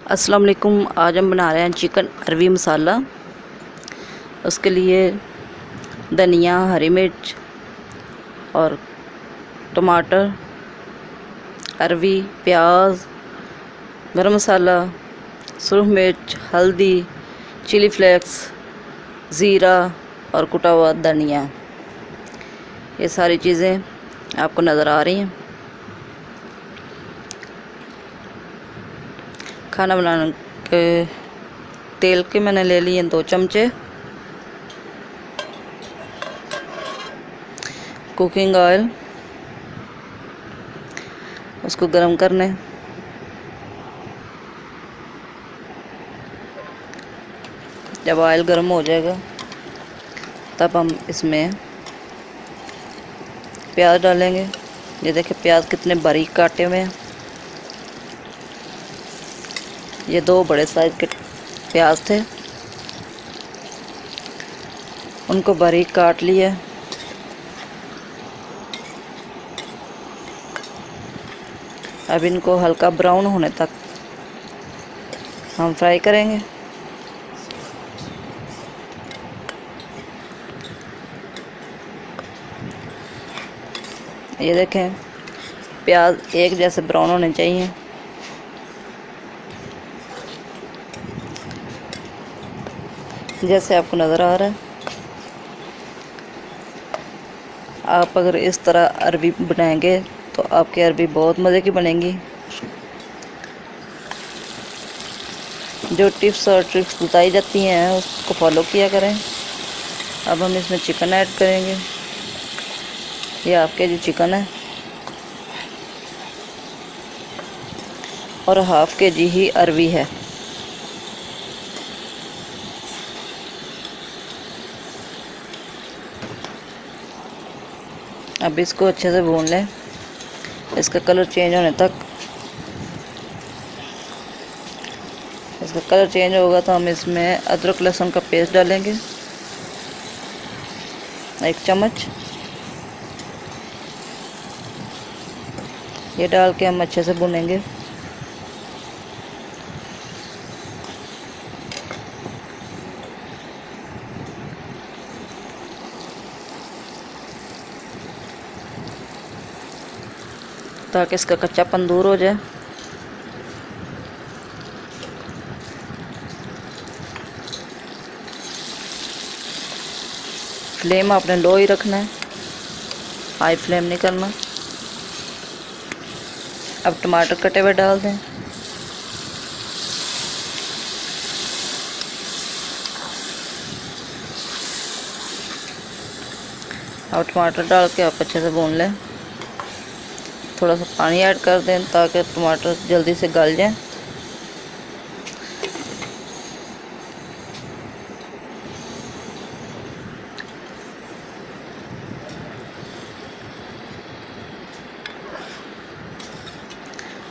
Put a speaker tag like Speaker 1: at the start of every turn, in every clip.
Speaker 1: अस्सलाम वालेकुम। आज हम बना रहे हैं चिकन अरवी मसाला। उसके लिए धनिया, हरी मिर्च और टमाटर, अरवी, प्याज, गरम मसाला, सुरख मिर्च, हल्दी, चिली फ्लेक्स, ज़ीरा और कुटा हुआ धनिया, ये सारी चीज़ें आपको नज़र आ रही हैं। खाना बनाने के तेल के मैंने ले लिए 2 चमचे। कुकिंग ऑयल, उसको गरम करने। जब ऑयल गरम हो जाएगा तब हम इसमें प्याज डालेंगे। ये देखिए प्याज कितने बारीक काटे हुए हैं। ये 2 बड़े साइज के प्याज थे, उनको बारीक काट लिया। अब इनको हल्का ब्राउन होने तक हम फ्राई करेंगे। ये देखें प्याज एक जैसे ब्राउन होने चाहिए। जैसे आपको नज़र आ रहा है। आप अगर इस तरह अरवी बनाएंगे तो आपकी अरवी बहुत मज़े की बनेगी। जो टिप्स और ट्रिक्स बताई जाती हैं उसको फॉलो किया करें। अब हम इसमें चिकन ऐड करेंगे। ये आपके जो चिकन है और हाफ के जी ही अरवी है। अब इसको अच्छे से भून लें, इसका कलर चेंज होने तक। इसका कलर चेंज होगा तो हम इसमें अदरक लहसुन का पेस्ट डालेंगे 1 चम्मच। ये डाल के हम अच्छे से भूनेंगे। ताकि इसका कच्चापन दूर हो जाए। फ्लेम आपने लो ही रखना है, हाई फ्लेम नहीं करना। अब टमाटर कटे हुए डाल दें। अब टमाटर डाल के आप अच्छे से भून लें। थोड़ा सा पानी ऐड कर दें ताकि टमाटर जल्दी से गल जाए।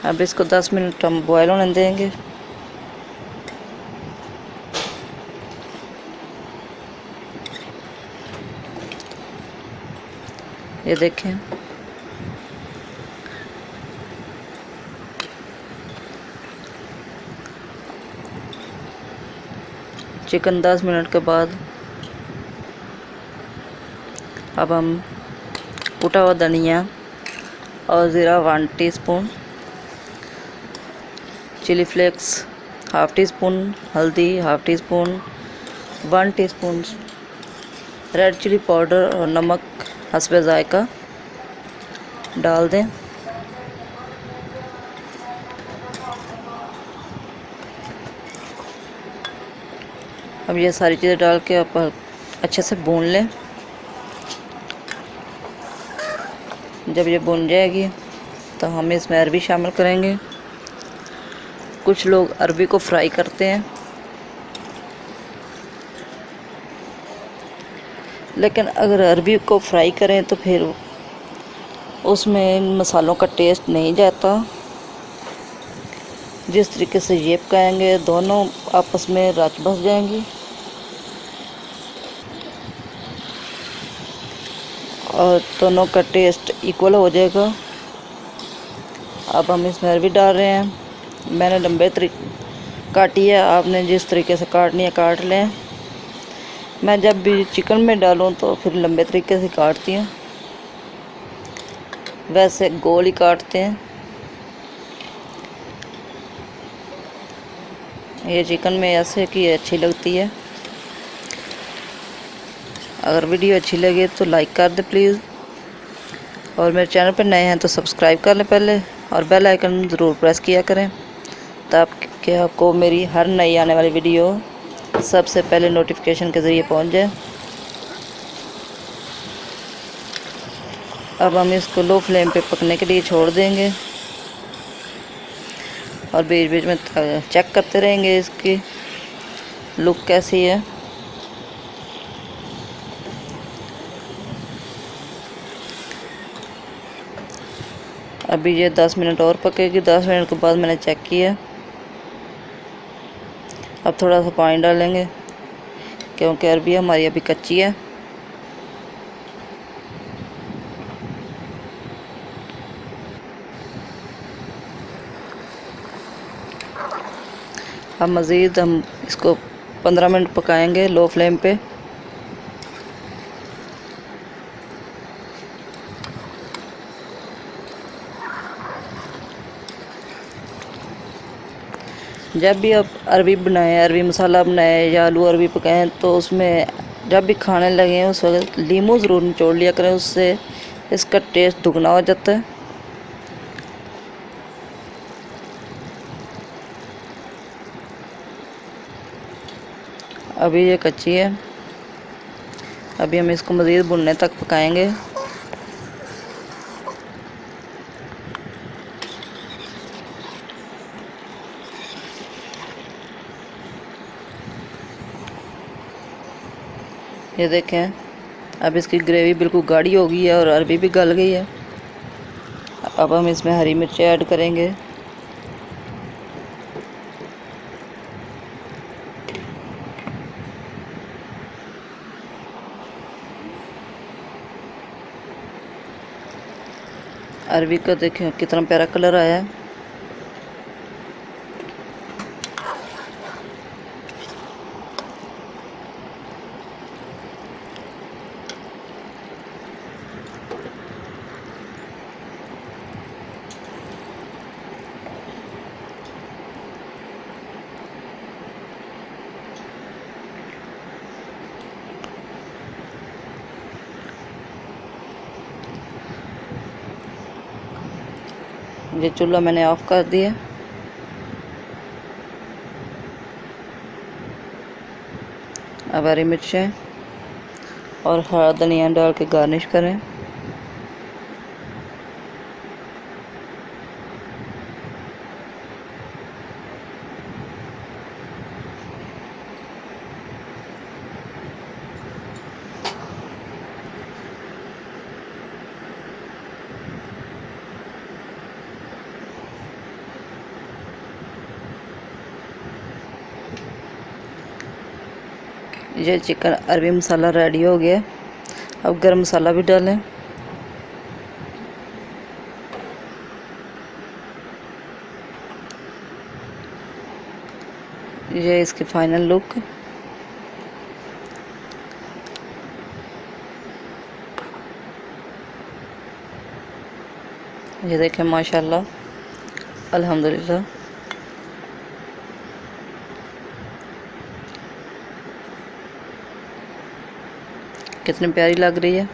Speaker 1: अब इसको 10 मिनट हम बॉयल होने देंगे। ये देखें चिकन 10 मिनट के बाद अब हम कुटा हुआ धनिया और ज़ीरा 1 teaspoon, chilli flakes half teaspoon, हल्दी half teaspoon, 1 teaspoon red chilli powder और नमक हस्बे जायका डाल दें। अब ये सारी चीज़ें डाल के आप अच्छे से भून लें। जब ये भून जाएगी तो हम इसमें अरवी शामिल करेंगे। कुछ लोग अरवी को फ्राई करते हैं, लेकिन अगर अरवी को फ्राई करें तो फिर उसमें मसालों का टेस्ट नहीं जाता। जिस तरीके से ये पकाएंगे दोनों आपस में रच बस जाएंगी और दोनों का टेस्ट इक्वल हो जाएगा। अब हम इसमें अरवी डाल रहे हैं। मैंने काटी है, आपने जिस तरीके से काटनी है काट लें। मैं जब भी चिकन में डालूं तो फिर लंबे तरीके से काटती हूँ, वैसे गोल ही काटते हैं। ये चिकन में ऐसे की अच्छी लगती है। अगर वीडियो अच्छी लगे तो लाइक कर दे प्लीज़, और मेरे चैनल पर नए हैं तो सब्सक्राइब कर लें पहले, और बेल आइकन ज़रूर प्रेस किया करें ताकि आपको मेरी हर नई आने वाली वीडियो सबसे पहले नोटिफिकेशन के ज़रिए पहुंच जाए। अब हम इसको लो फ्लेम पे पकने के लिए छोड़ देंगे, और बीच बीच में चेक करते रहेंगे इसकी लुक कैसी है। अभी ये 10 मिनट और पकेगी। 10 मिनट के बाद मैंने चेक किया। अब थोड़ा सा पानी डालेंगे क्योंकि अरबी हमारी अभी कच्ची है। अब मज़ीद हम इसको 15 मिनट पकाएंगे लो फ्लेम पे। जब भी आप अरबी बनाएं, अरबी मसाला बनाएं या आलू अरबी पकाएं, तो उसमें जब भी खाने लगें उस वक्त लीमू ज़रूर निचोड़ लिया करें, उससे इसका टेस्ट दुगना हो जाता है। अभी ये कच्ची है, अभी हम इसको मज़ीद भुनने तक पकाएंगे। ये देखें, अब इसकी ग्रेवी बिल्कुल गाढ़ी हो गई है और अरबी भी गल गई है। अब हम इसमें हरी मिर्च ऐड करेंगे। अरबी का देखें कितना प्यारा कलर आया है। ये चूल्हा मैंने ऑफ कर दिया। अब हरी मिर्चें और हरा धनिया डाल के गार्निश करें। ये चिकन अरबी मसाला रेडी हो गया। अब गरम मसाला भी डालें। ये इसकी फाइनल लुक। ये देखें माशाल्लाह, अल्हम्दुलिल्लाह। कितनी प्यारी लग रही है।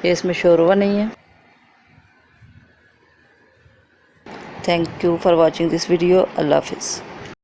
Speaker 1: ये इसमें शोरबा नहीं है। Thank you for watching this video. अल्लाह हाफिज़।